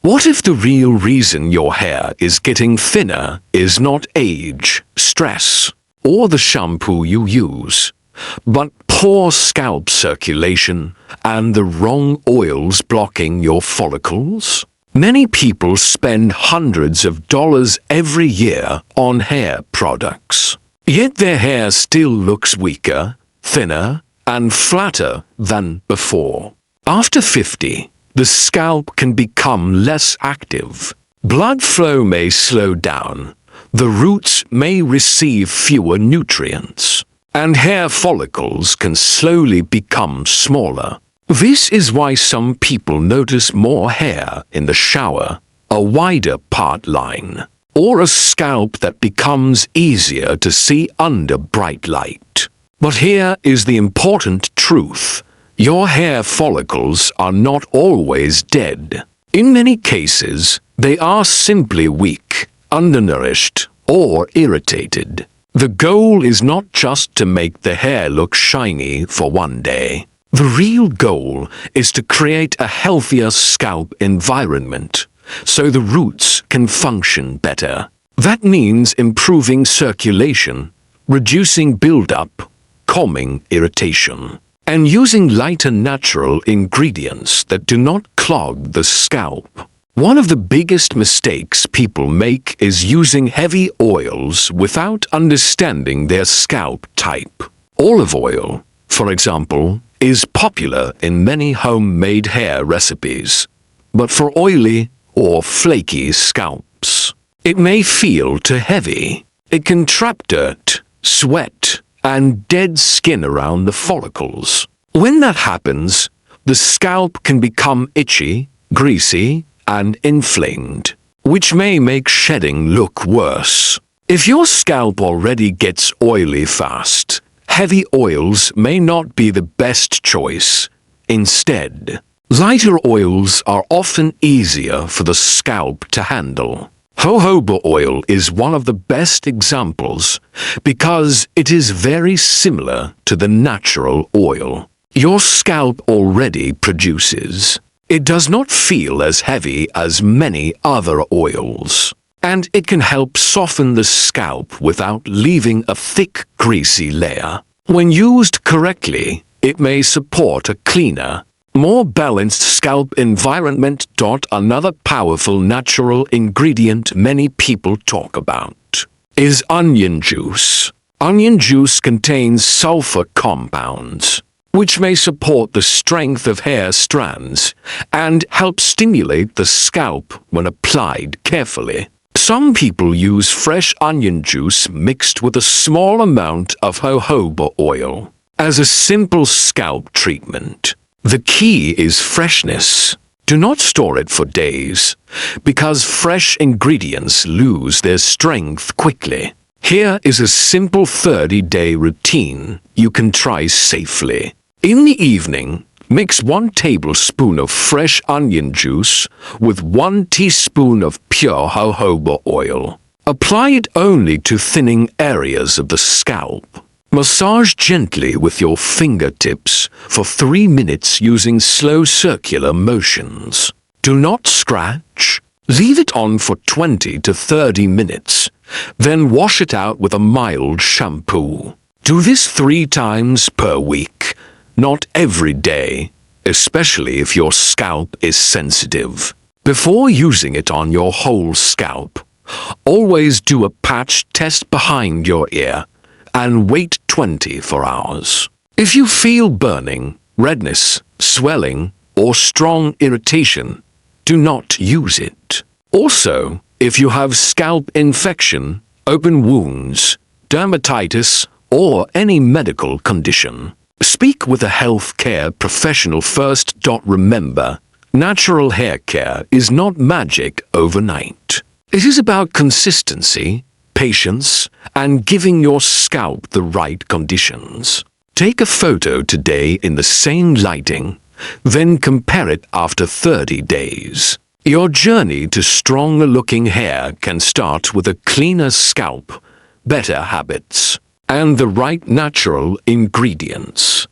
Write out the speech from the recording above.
What if the real reason your hair is getting thinner is not age, stress, or the shampoo you use, but poor scalp circulation and the wrong oils blocking your follicles? Many people spend hundreds of dollars every year on hair products, yet their hair still looks weaker, thinner, and flatter than before. After 50, the scalp can become less active. Blood flow may slow down, the roots may receive fewer nutrients, and hair follicles can slowly become smaller. This is why some people notice more hair in the shower, a wider part line, or a scalp that becomes easier to see under bright light. But here is the important truth. Your hair follicles are not always dead. In many cases, they are simply weak, undernourished, or irritated. The goal is not just to make the hair look shiny for one day. The real goal is to create a healthier scalp environment so the roots can function better. That means improving circulation, reducing buildup, calming irritation, and using lighter natural ingredients that do not clog the scalp. One of the biggest mistakes people make is using heavy oils without understanding their scalp type. Olive oil, for example, is popular in many homemade hair recipes, but for oily or flaky scalps, it may feel too heavy. It can trap dirt, sweat, and dead skin around the follicles. When that happens, the scalp can become itchy, greasy, and inflamed, which may make shedding look worse. If your scalp already gets oily fast, heavy oils may not be the best choice. Instead, lighter oils are often easier for the scalp to handle. Jojoba oil is one of the best examples because it is very similar to the natural oil your scalp already produces. It does not feel as heavy as many other oils, and it can help soften the scalp without leaving a thick, greasy layer. When used correctly, it may support a cleaner, more balanced scalp environment. Another powerful natural ingredient many people talk about is onion juice. Onion juice contains sulfur compounds, which may support the strength of hair strands and help stimulate the scalp when applied carefully. Some people use fresh onion juice mixed with a small amount of jojoba oil as a simple scalp treatment. The key is freshness. Do not store it for days, because fresh ingredients lose their strength quickly. Here is a simple 30-day routine you can try safely. In the evening, mix 1 tablespoon of fresh onion juice with 1 teaspoon of pure jojoba oil. Apply it only to thinning areas of the scalp. Massage gently with your fingertips for 3 minutes using slow circular motions. Do not scratch. Leave it on for 20 to 30 minutes. Then wash it out with a mild shampoo. Do this 3 times per week, not every day, especially if your scalp is sensitive. Before using it on your whole scalp, always do a patch test behind your ear and wait 24 hours. If you feel burning, redness, swelling, or strong irritation, do not use it. Also, if you have scalp infection, open wounds, dermatitis, or any medical condition, speak with a healthcare professional first. Remember, natural hair care is not magic overnight. It is about consistency, patience, and giving your scalp the right conditions. Take a photo today in the same lighting, then compare it after 30 days. Your journey to stronger-looking hair can start with a cleaner scalp, better habits, and the right natural ingredients.